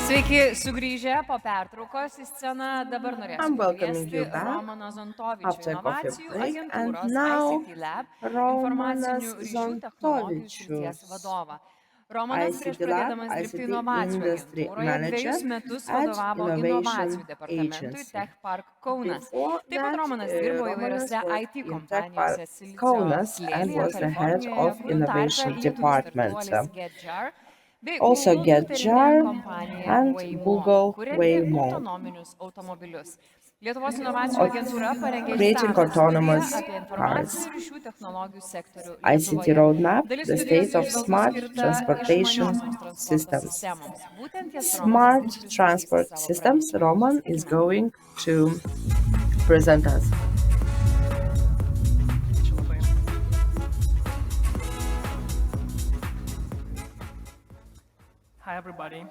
Sveiki, sugrįžę po pertraukos į sceną. Dabar norėsiu pakviesti Romaną Zontovičių, inovacijų agentūros ICT Lab, informacinių ryšių technologijų srities vadovą. Romanas prieš pradėdamas dirbti inovacijų agentūroje 2 metus vadovavo inovacijų departamentui Tech Park Kaunas. Taip pat Romanas dirbo įvairiose IT kompanijose Silicio slėnyje, Kalifornijoje, kurių tarpe lietuvių startuolis GetJar, Also GetJar and Google Waymo. autonominius automobilius. Lietuvos inovacijų agentūra parengė Creating autonomous apie cars. informacinių ryšių technologijų sektorių ICT Lietuvoje. roadmap, Dalis the studijos state of apžvalgos smart skirta transportation išmaniosioms transporto systems. sistemoms. Būtent jas Romanas Smart ir pristatys transport savo systems, pranešime. Roman is going to present us. Hi, everybody.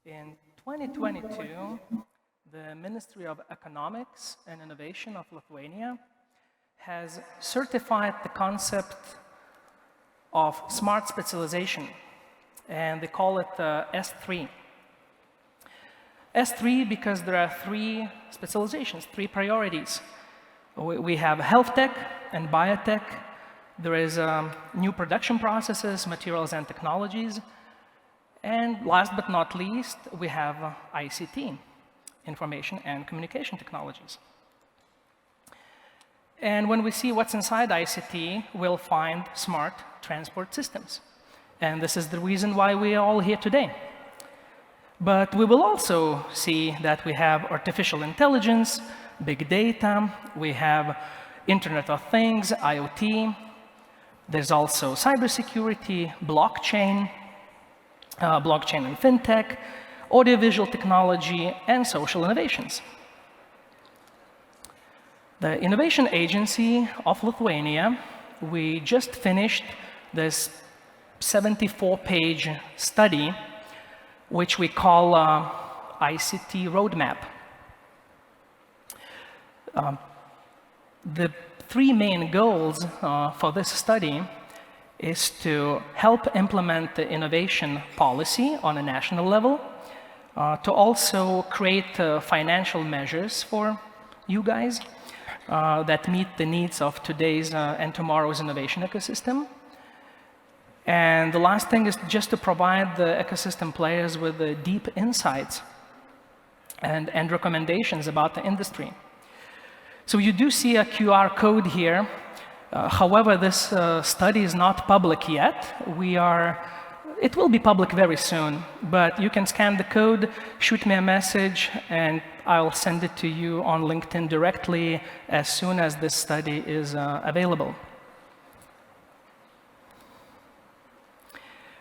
In 2022, the Ministry of Economics and Innovation of Lithuania has certified the concept of smart specialization, and they call it S3. S3 because there are 3 specializations, 3 priorities. We have health tech and biotech. There is new production processes, materials and technologies. And last but not least, we have ICT, information and communication technologies. And when we see what's inside ICT, we'll find smart transport systems. And this is the reason why we are all here today. But we will also see that we have artificial intelligence, big data, we have Internet of Things, IoT. There's also cybersecurity, blockchain and fintech, audiovisual technology, and social innovations. The Innovation Agency of Lithuania, we just finished this 74-page study, which we call ICT Roadmap. The 3 main goals for this study is to help implement the innovation policy on a national level, to also create financial measures for you guys that meet the needs of today's and tomorrow's innovation ecosystem. And the last thing is just to provide the ecosystem players with the deep insights and recommendations about the industry. So you do see a QR code here. However, this study is not public yet. It will be public very soon, but you can scan the code, shoot me a message, and I'll send it to you on LinkedIn directly as soon as this study is available.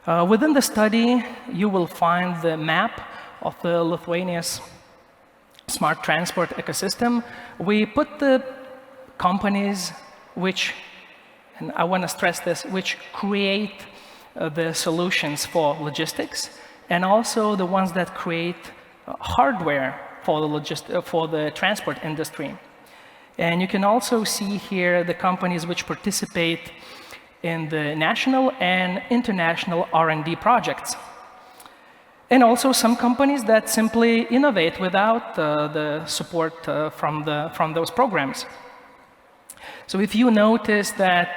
Within the study, you will find the map of the Lithuania's smart transport ecosystem. We put the companies which, and I want to stress this, which create the solutions for logistics, and also the ones that create hardware for the transport industry. And you can also see here the companies which participate in the national and international R&D projects. And also some companies that simply innovate without the support from those programs. So if you notice that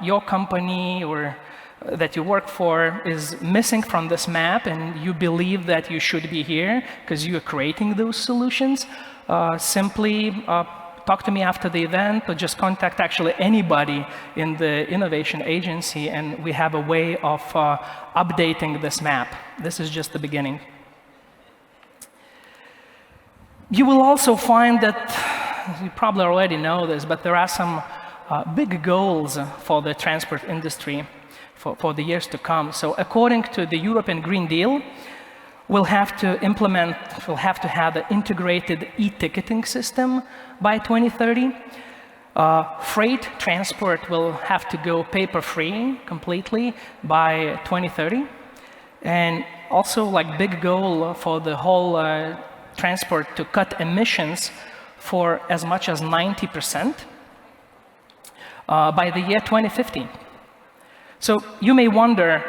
your company or that you work for is missing from this map and you believe that you should be here because you are creating those solutions, simply talk to me after the event or just contact actually anybody in the Innovation Agency, and we have a way of updating this map. This is just the beginning. You will also find that, you probably already know this, but there are some big goals for the transport industry for the years to come. So according to the European Green Deal, we'll have to have the integrated e-ticketing system by 2030. Freight transport will have to go paper-free completely by 2030. And also, like, big goal for the whole transport to cut emissions for as much as 90% by the year 2050. So you may wonder,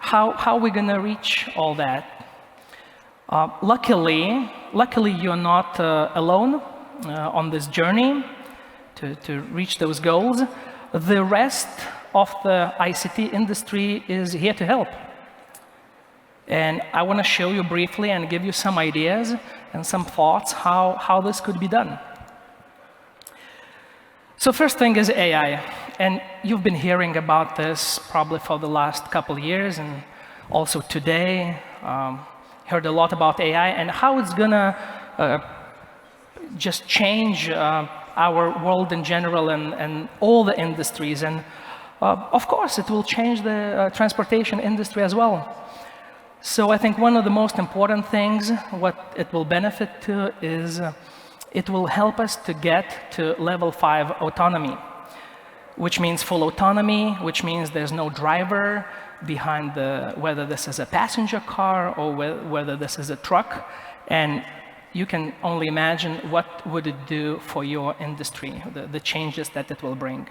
how are we going to reach all that? Luckily, you're not alone on this journey to reach those goals. The rest of the ICT industry is here to help. And I want to show you briefly and give you some ideas and some thoughts how this could be done. So first thing is AI. And you've been hearing about this probably for the last couple of years, and also today heard a lot about AI and how it's gonna just change our world in general and all the industries. And of course, it will change the transportation industry as well. So I think one of the most important things, what it will benefit to is it will help us to get to level 5 autonomy, which means full autonomy, which means there's no driver behind whether this is a passenger car or whether this is a truck. And you can only imagine what would it do for your industry, the changes that it will bring.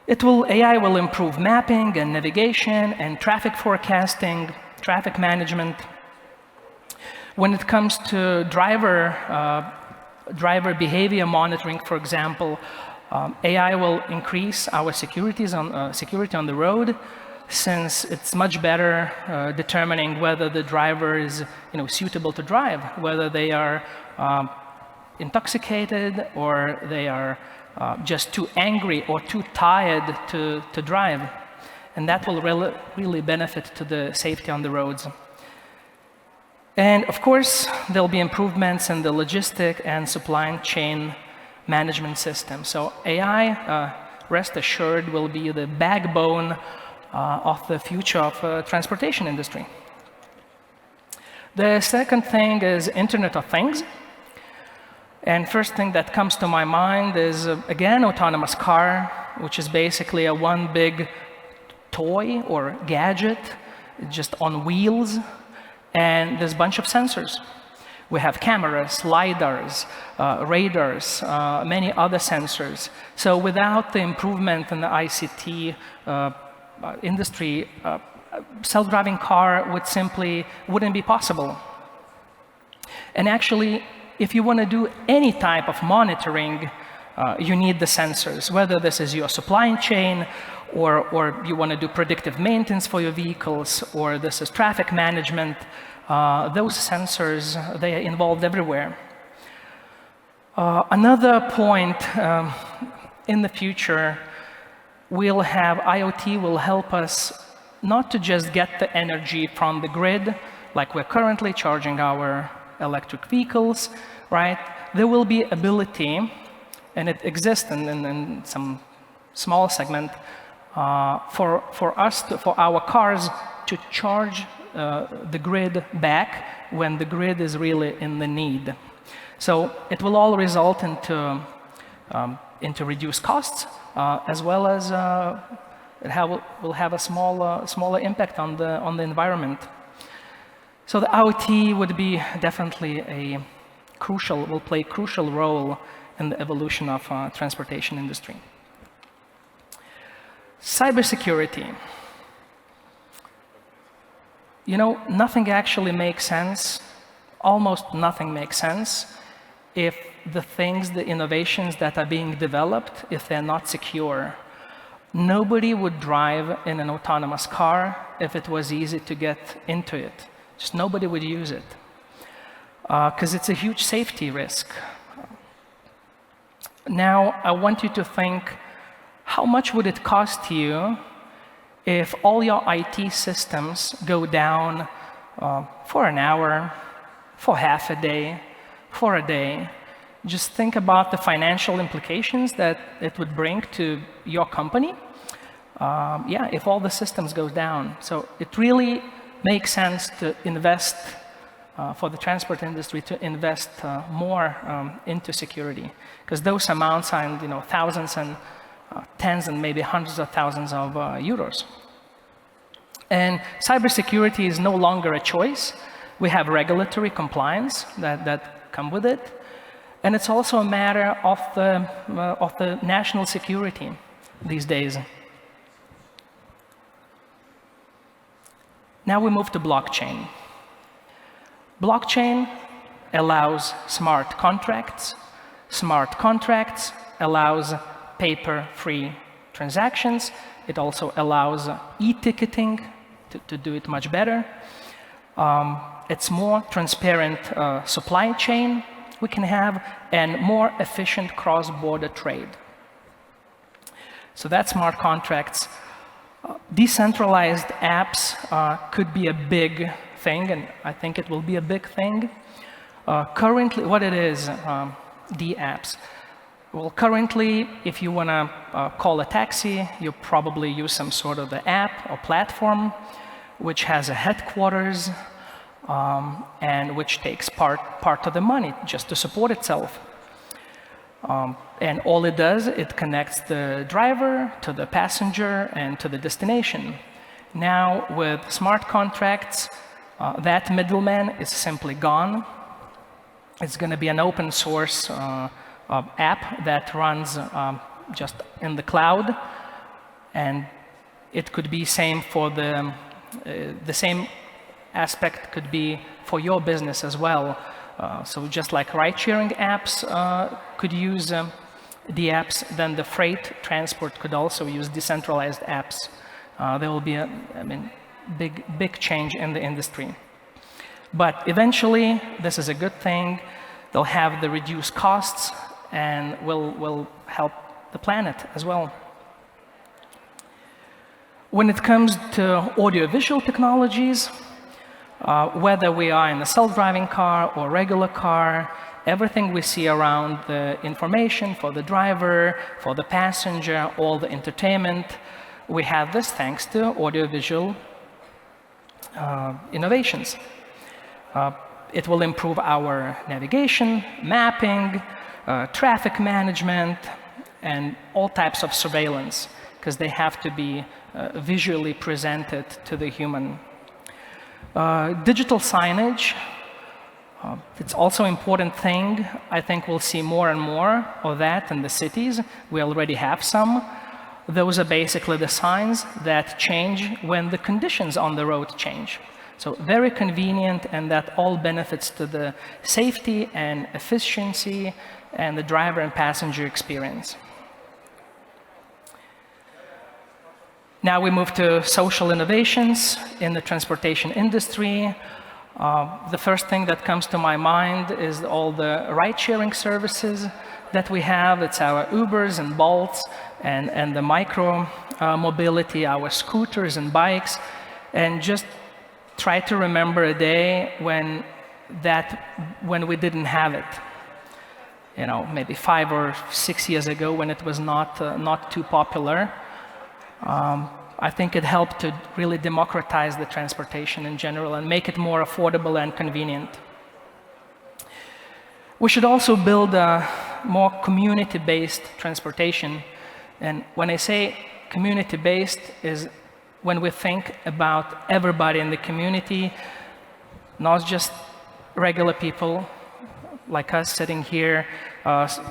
AI will improve mapping and navigation and traffic forecasting, traffic management. When it comes to driver behavior monitoring, for example, AI will increase our security on the road, since it's much better determining whether the driver is suitable to drive, whether they are intoxicated or they are just too angry or too tired to drive. And that will really benefit to the safety on the roads. And of course, there'll be improvements in the logistic and supply chain management system. So AI, rest assured, will be the backbone of the future of the transportation industry. The second thing is Internet of Things. And first thing that comes to my mind is, again, autonomous car, which is basically a one big toy or gadget, just on wheels, and there's a bunch of sensors. We have cameras, LiDARs, radars, many other sensors. So without the improvement in the ICT industry, self-driving car wouldn't be possible. And actually, if you want to do any type of monitoring, you need the sensors, whether this is your supply chain, or you want to do predictive maintenance for your vehicles, or this is traffic management. Those sensors, they are involved everywhere. Another point, in the future, IoT will help us not to just get the energy from the grid, like we're currently charging our electric vehicles, right? There will be ability, and it exists in some small segment, for our cars to charge the grid back when the grid is really in the need. So it will all result into reduced costs, as well as will have a smaller impact on the environment. So the IoT would be definitely will play a crucial role in the evolution of transportation industry. Cybersecurity. Nothing actually makes sense. Almost nothing makes sense if the innovations that are being developed, if they're not secure. Nobody would drive in an autonomous car if it was easy to get into it. Just nobody would use it, because it's a huge safety risk. Now, I want you to think, how much would it cost you if all your IT systems go down for an hour, for half a day, for a day? Just think about the financial implications that it would bring to your company. If all the systems go down. So it really makes sense to invest, for the transport industry, to invest more into security, because those amounts are in thousands and tens and maybe hundreds of thousands of euros. And cybersecurity is no longer a choice. We have regulatory compliance that come with it. And it's also a matter of the national security these days. Now we move to blockchain. Blockchain allows smart contracts. Smart contracts allows paper-free transactions. It also allows e-ticketing to do it much better. It's more transparent supply chain we can have, and more efficient cross-border trade. So that's smart contracts. Decentralized apps could be a big thing, and I think it will be a big thing. Currently, what it is, D-apps. Well, currently, if you want to call a taxi, you probably use some sort of an app or platform which has a headquarters and which takes part of the money just to support itself. And all it does, it connects the driver to the passenger and to the destination. Now, with smart contracts, that middleman is simply gone. It's going to be an open source app that runs just in the cloud, and it could be same for the same aspect could be for your business as well. So just like ride-sharing apps could use the apps, then the freight transport could also use decentralized apps. There will be a big change in the industry. But eventually, this is a good thing. They'll have the reduced costs and will help the planet as well. When it comes to audiovisual technologies, whether we are in a self-driving car or regular car, everything we see around the information for the driver, for the passenger, all the entertainment, we have this thanks to audiovisual innovations. It will improve our navigation, mapping, traffic management, and all types of surveillance, because they have to be visually presented to the human. Digital signage, it's also an important thing. I think we'll see more and more of that in the cities. We already have some. Those are basically the signs that change when the conditions on the road change. So very convenient, and that all benefits to the safety and efficiency and the driver and passenger experience. Now we move to social innovations in the transportation industry. The first thing that comes to my mind is all the ride-sharing services that we have. It's our Ubers and Bolts and the micro mobility, our scooters and bikes. And just try to remember a day when we didn't have it. You know, maybe 5 or 6 years ago when it was not too popular. I think it helped to really democratize the transportation in general and make it more affordable and convenient. We should also build a more community-based transportation. And when I say community-based is when we think about everybody in the community, not just regular people like us sitting here.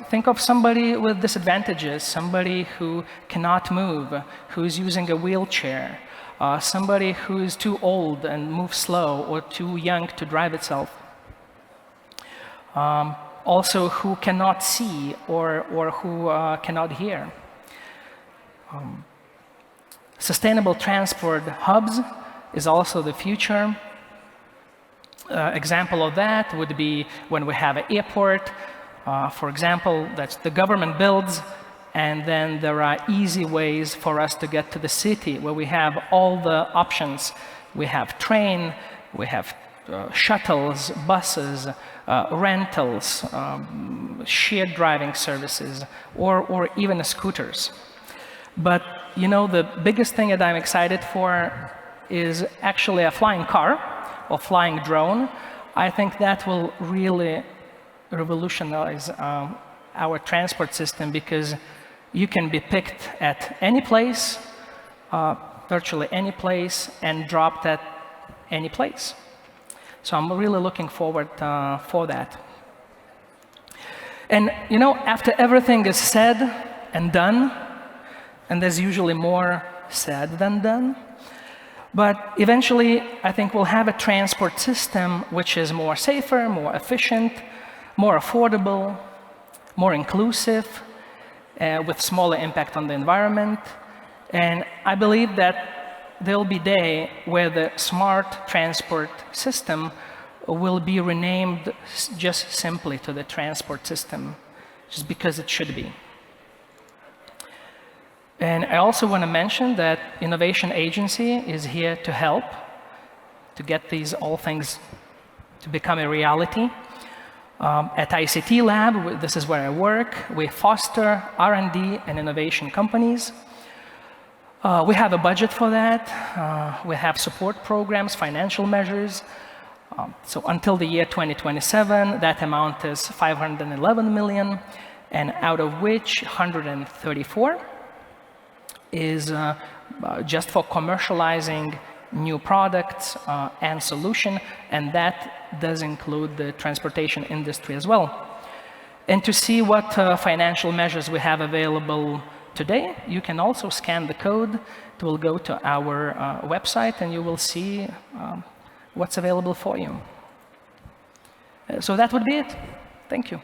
Think of somebody with disadvantages, somebody who cannot move, who's using a wheelchair, somebody who is too old and moves slow or too young to drive itself. Also who cannot see or who cannot hear. Sustainable transport hubs is also the future. Example of that would be when we have an airport, for example, that the government builds, and then there are easy ways for us to get to the city where we have all the options. We have train, we have shuttles, buses, rentals, shared driving services, or even scooters. But you know, the biggest thing that I'm excited for is actually a flying car or flying drone. I think that will really revolutionize our transport system, because you can be picked at any place, virtually any place, and dropped at any place. So I'm really looking forward for that. And you know, after everything is said and done, and there's usually more said than done, But eventually, I think we'll have a transport system which is more safer, more efficient, more affordable, more inclusive, with smaller impact on the environment. And I believe that there'll be a day where the smart transport system will be renamed just simply to the transport system, just because it should be. And I also want to mention that Innovation Agency is here to help to get these all things to become a reality. At ICT Lab, this is where I work, we foster R&D and innovation companies. We have a budget for that. We have support programs, financial measures. So until the year 2027, that amount is 511 million, and out of which 134 is just for commercializing new products and solution, and that does include the transportation industry as well. And to see what financial measures we have available today, you can also scan the code. It will go to our website, and you will see what's available for you. So that would be it. Thank you.